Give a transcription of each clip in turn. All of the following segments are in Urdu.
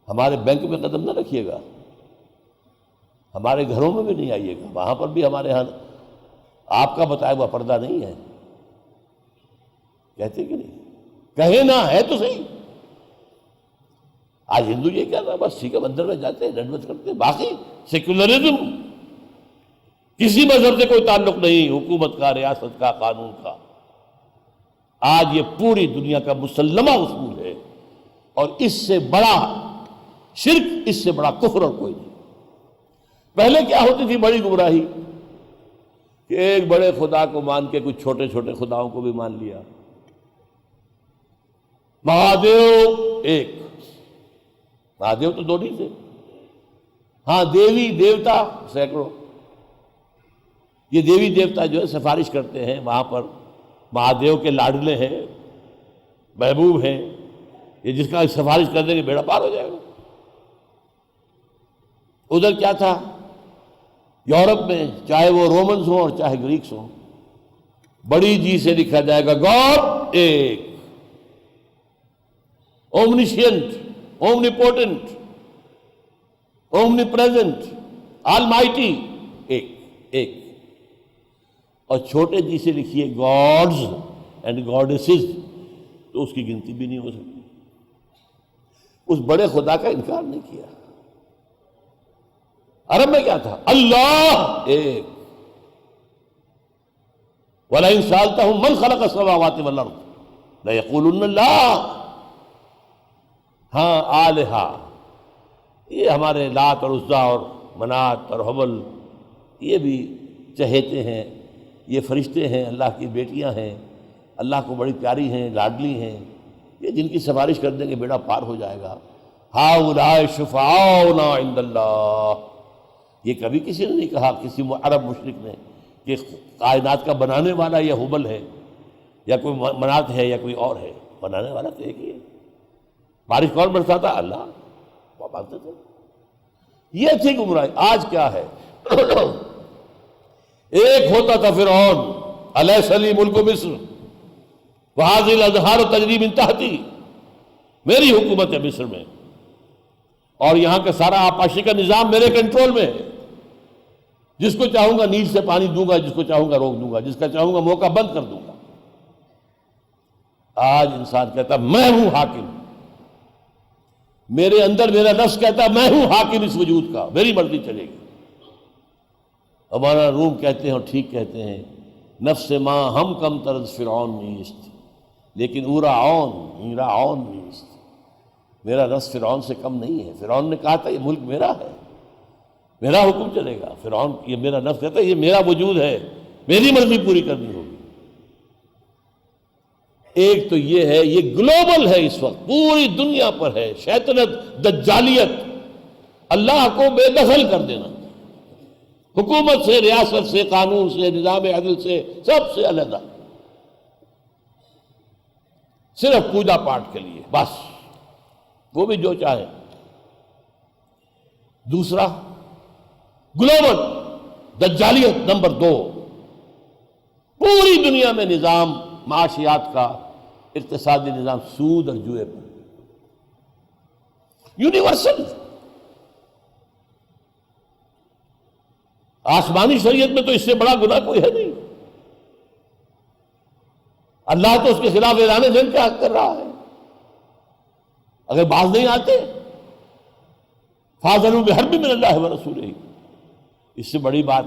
ہمارے بینک میں قدم نہ رکھیے گا، ہمارے گھروں میں بھی نہیں آئیے گا، وہاں پر بھی ہمارے ہاں آپ کا بتایا ہوا پردہ نہیں ہے، کہتے کہ نہیں؟ کہیں نہ ہے تو صحیح۔ آج ہندو یہ کہہ رہا ہے بس ٹھیک ہے، مندر میں جاتے ہیں ڈنڈوت کرتے ہیں، باقی سیکولرزم کسی مذہب سے کوئی تعلق نہیں، حکومت کا، ریاست کا، قانون کا۔ آج یہ پوری دنیا کا مسلمہ اصول ہے، اور اس سے بڑا شرک، اس سے بڑا کفر اور کوئی نہیں۔ پہلے کیا ہوتی تھی بڑی گمراہی کہ ایک بڑے خدا کو مان کے کچھ چھوٹے چھوٹے خداؤں کو بھی مان لیا۔ مہادیو ایک، مہادیو تو دو نہیں تھے، ہاں دیوی دیوتا سینکڑوں۔ یہ دیوی دیوتا جو ہے سفارش کرتے ہیں وہاں پر، مہادیو کے لاڈلے ہیں، محبوب ہیں، یہ جس کا سفارش کر دیں گے بیڑا پار ہو جائے گا۔ ادھر کیا تھا یورپ میں، چاہے وہ رومنز ہوں اور چاہے گریکس ہوں، بڑی جی سے لکھا جائے گا گاڈ ایک، اومنیشینٹ، اومنیپوٹنٹ، اومنی پریزنٹ، آل مائٹی، ایک ایک۔ اور چھوٹے جی سے لکھیے گاڈز اینڈ گاڈیسز، تو اس کی گنتی بھی نہیں ہو سکتی۔ اس بڑے خدا کا انکار نہیں کیا۔ عرب میں کیا تھا؟ اللہ ایک، وَلَئِن سَأَلْتَهُم مَّنْ خَلَقَ السَّمَاوَاتِ وَالْأَرْضَ لَيَقُولُنَّ اللَّهُ۔ ہاں آلہہ، یہ ہمارے لات اور عزا اور منات اور حبل، یہ بھی چہیتے ہیں، یہ فرشتے ہیں، اللہ کی بیٹیاں ہیں، اللہ کو بڑی پیاری ہیں، لاڈلی ہیں، یہ جن کی سفارش کر دیں گے بیڑا پار ہو جائے گا۔ ہؤلاء شفعاؤنا عند اللہ، یہ کبھی کسی نے نہیں کہا، کسی عرب مشرک نے، کہ کائنات کا بنانے والا یہ حبل ہے یا کوئی منات ہے یا کوئی اور ہے۔ بنانے والا تو ایک ہی ہے۔ بارش کون برساتا؟ اللہ، وہ مانتے تھے۔ یہ تھی گمراہی۔ آج کیا ہے؟ ایک ہوتا تھا فرعون، الیس لی ملک مصر وہذہ الانہار تجری من تحتی، میری حکومت ہے مصر میں، اور یہاں کا سارا آبپاشی کا نظام میرے کنٹرول میں ہے، جس کو چاہوں گا نیل سے پانی دوں گا، جس کو چاہوں گا روک دوں گا، جس کا چاہوں گا موقع بند کر دوں گا۔ آج انسان کہتا میں ہوں حاکم، میرے اندر میرا نفس کہتا میں ہوں حاکم اس وجود کا، میری مرضی چلے گی۔ ہمارا روم کہتے ہیں اور ٹھیک کہتے ہیں، نفس ما ہم کم طرز فرعون نیست لیکن او رعون نیست، میرا نفس فرعون سے کم نہیں ہے۔ فرعون نے کہا تھا یہ ملک میرا ہے، میرا حکم چلے گا۔ فرعون یہ میرا نفس کہتا ہے یہ میرا وجود ہے، میری مرضی پوری کرنی ہوگی۔ ایک تو یہ ہے، یہ گلوبل ہے، اس وقت پوری دنیا پر ہے شیطنت، دجالیت، اللہ کو بے دخل کر دینا، حکومت سے، ریاست سے، قانون سے، نظام عدل سے، سب سے علیحدہ، صرف پوجا پاٹ کے لیے بس، وہ بھی جو چاہے۔ دوسرا گلوبل دجالیت، نمبر 2، پوری دنیا میں نظام معاشیات کا، اقتصادی نظام سود اور جوئے پر، یونیورسل۔ آسمانی شریعت میں تو اس سے بڑا گناہ کوئی ہے نہیں، اللہ تو اس کے خلاف اعلان جنگ کا حق کر رہا ہے۔ اگر باز نہیں آتے فَاذَنُوا بِحَرْبٍ مِّنَ اللَّهِ وَرَسُولِهِ، اس سے بڑی بات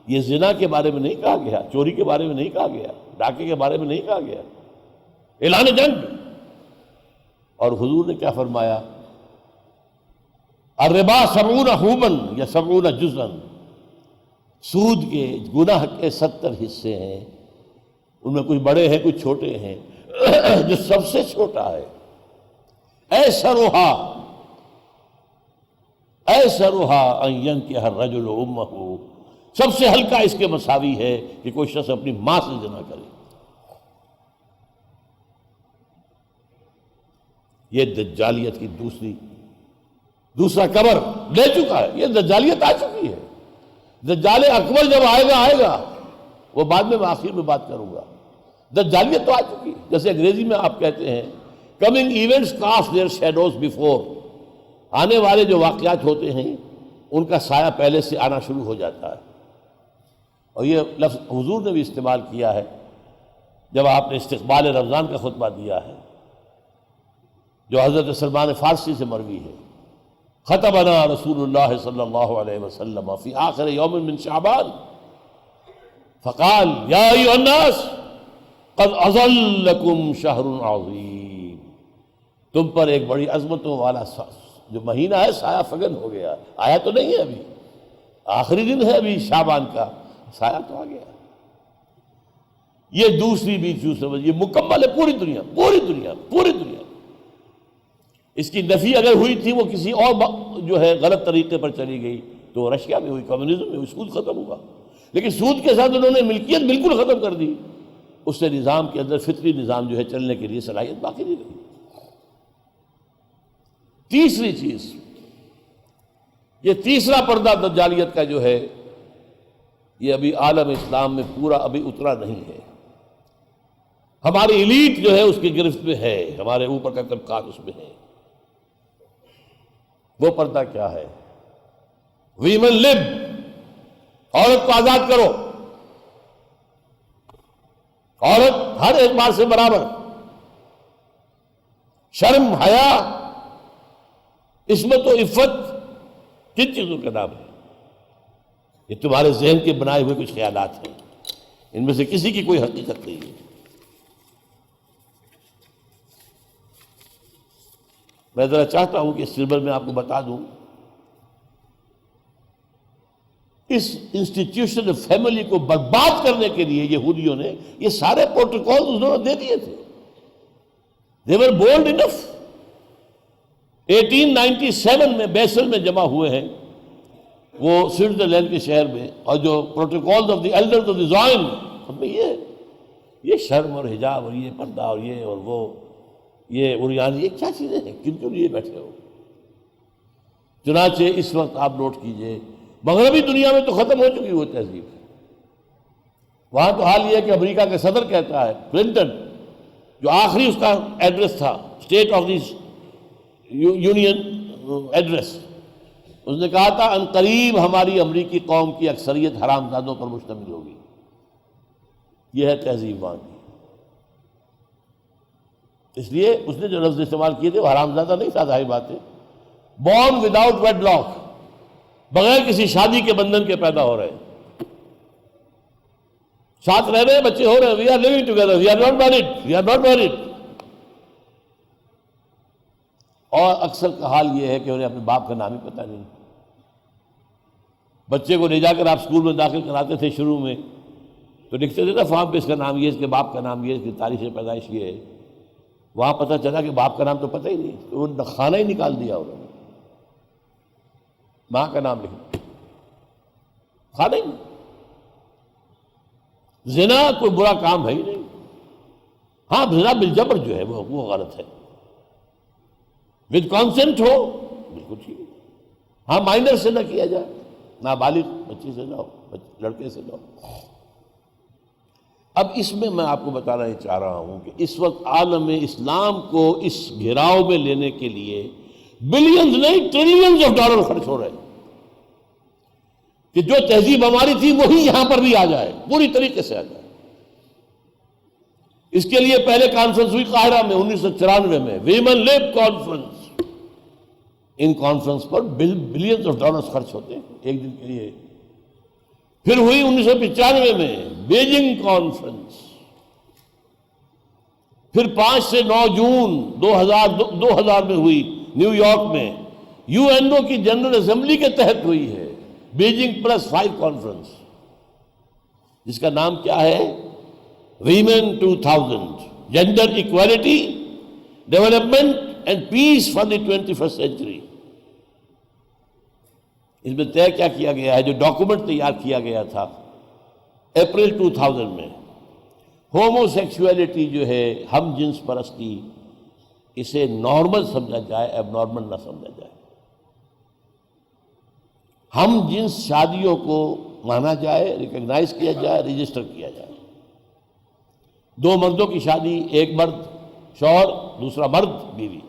یہ زنا کے بارے میں نہیں کہا گیا، چوری کے بارے میں نہیں کہا گیا، ڈاکے کے بارے میں نہیں کہا گیا، اعلان جنگ۔ اور حضور نے کیا فرمایا؟ الربا 70 حوباً یا 70 جزءاً، سود کے گناہ کے 70 حصے ہیں، ان میں کچھ بڑے ہیں کچھ چھوٹے ہیں، جو سب سے چھوٹا ہے ایسرھا ان ینکح الرجل امہ، سب سے ہلکا اس کے مساوی ہے کہ کوئی شخص اپنی ماں سے زنا کرے۔ یہ دجالیت کی دوسرا کبر لے چکا ہے، یہ دجالیت آ چکی ہے۔ دجال اکبر جب آئے گا وہ بعد میں آخر میں بات کروں گا، دجالیت تو آ چکی ہے۔ جیسے انگریزی میں آپ کہتے ہیں coming events cast their shadows before, آنے والے جو واقعات ہوتے ہیں ان کا سایہ پہلے سے آنا شروع ہو جاتا ہے. اور یہ لفظ حضور نے بھی استعمال کیا ہے جب آپ نے استقبال رمضان کا خطبہ دیا ہے، جو حضرت سلمان فارسی سے مروی ہے. خطبنا رسول اللہ صلی اللہ علیہ وسلم فی آخر یوم من شعبان فقال یا ایھا الناس قد اظلکم شہر عظیم، تم پر ایک بڑی عظمتوں والا جو مہینہ ہے سایہ فگن ہو گیا. آیا تو نہیں ہے ابھی، آخری دن ہے ابھی شعبان کا، سایہ تو آ گیا. یہ دوسری بھی چیز سمجھ، یہ مکمل ہے پوری دنیا پوری دنیا پوری دنیا. اس کی نفی اگر ہوئی تھی وہ کسی اور جو ہے غلط طریقے پر چلی گئی تو رشیا میں ہوئی، کمیونزم میں ہوئی، سود ختم ہوا. لیکن سود کے ساتھ انہوں نے ملکیت بالکل ختم کر دی، اس سے نظام کے اندر فطری نظام جو ہے چلنے کے لیے صلاحیت باقی نہیں رہی. تیسری چیز، یہ تیسرا پردہ دجالیت کا جو ہے یہ ابھی عالم اسلام میں پورا ابھی اترا نہیں ہے. ہماری ایلیٹ جو ہے اس کی گرفت میں ہے، ہمارے اوپر کا طبقات اس میں ہے. وہ پردہ کیا ہے؟ ویمن لب، عورت کو آزاد کرو، عورت ہر اعتبار سے برابر. شرم، حیا، عصمت و عفت کن چیزوں کا نام ہے؟ یہ تمہارے ذہن کے بنائے ہوئے کچھ خیالات ہیں، ان میں سے کسی کی کوئی حقیقت نہیں ہے. میں ذرا چاہتا ہوں کہ اس سلسلے میں آپ کو بتا دوں، اس انسٹیٹیوشن فیملی کو برباد کرنے کے لیے یہودیوں نے یہ سارے پروٹوکول انہوں نے دے دیے تھے. they were bold enough. 1897 میں بیسل میں جمع ہوئے ہیں وہ سوئٹزرلینڈ کے شہر میں، اور جو protocol of the elders of the Zion, ان میں یہ شرم اور حجاب اور یہ پردہ اور یہ اور وہ یہ عریان، یہ کیا چیزیں ہیں؟ کن کیوں لیے بیٹھے ہو؟ چنانچہ اس وقت آپ نوٹ کیجئے مغربی دنیا میں تو ختم ہو چکی وہ تہذیب. وہاں تو حال یہ ہے کہ امریکہ کا صدر کہتا ہے، کلنٹن، جو آخری اس کا ایڈریس تھا، state of the union address, اس نے کہا تھا ان قریب ہماری امریکی قوم کی اکثریت حرام زادوں پر مشتمل ہوگی. یہ ہے تہذیب وہاں کی. اس لیے اس نے جو لفظ استعمال کیے تھے وہ حرام زادہ نہیں تھا، ظاہر بات ہے. بورن وداؤٹ ویڈ لاک، بغیر کسی شادی کے بندھن کے پیدا ہو رہے ہیں، ساتھ رہ رہے ہیں، بچے ہو رہے ہیں. We are living together, we are not married, we are not married. اور اکثر کا حال یہ ہے کہ انہیں اپنے باپ کا نام ہی پتہ نہیں. بچے کو لے جا کر آپ اسکول میں داخل کراتے تھے شروع میں تو لکھتے تھے نا فارم پہ اس کا نام یہ، اس کے باپ کا نام یہ، اس کی تاریخ پیدائش یہ ہے. وہاں پتہ چلا کہ باپ کا نام تو پتہ ہی نہیں، تو وہ خانہ ہی نکال دیا انہوں نے. ماں کا نام لکھا، خانہ ہی نہیں. زنا کوئی برا کام ہے ہی نہیں. ہاں زنا بالجبر جو ہے وہ غلط ہے. ود کانسنٹ ہو بالکل ٹھیک ہے. ہاں مائنر سے نہ کیا جائے، نابالغ بچی سے نہ ہو، لڑکے سے نہ ہو. اب اس میں آپ کو بتانا ہی چاہ رہا ہوں کہ اس وقت عالم اسلام کو اس گھیراؤ میں لینے کے لیے بلینز نہیں ٹریلینز آف ڈالر خرچ ہو رہے ہیں کہ جو تہذیب ہماری تھی وہی یہاں پر بھی آ جائے، پوری طریقے سے آ جائے. اس کے لیے پہلے کانفرنس ہوئی قاہرہ میں 1994 میں، women lab conference. In conference per billions of dollars خرچ ہوتے ہیں ایک دن کے لیے. پھر ہوئی 1995 میں بیجنگ کانفرنس. پھر 5 سے 9 جون 2000 میں ہوئی نیو یارک میں، یو این او کی جنرل اسمبلی کے تحت ہوئی ہے بیجنگ +5 کانفرنس، جس کا نام کیا ہے؟ Women 2000، gender equality, development and peace for the 21st century. اس میں طے کیا کیا گیا ہے؟ جو ڈاکومنٹ تیار کیا گیا تھا اپریل 2000 میں، ہومو سیکسولیٹی جو ہے، ہم جنس پرستی، اسے نارمل سمجھا جائے، اب نارمل نہ سمجھا جائے. ہم جنس شادیوں کو مانا جائے، ریکگنائز کیا جائے، رجسٹر کیا جائے. 2 مردوں کی شادی، ایک مرد شوہر، دوسرا مرد بیوی.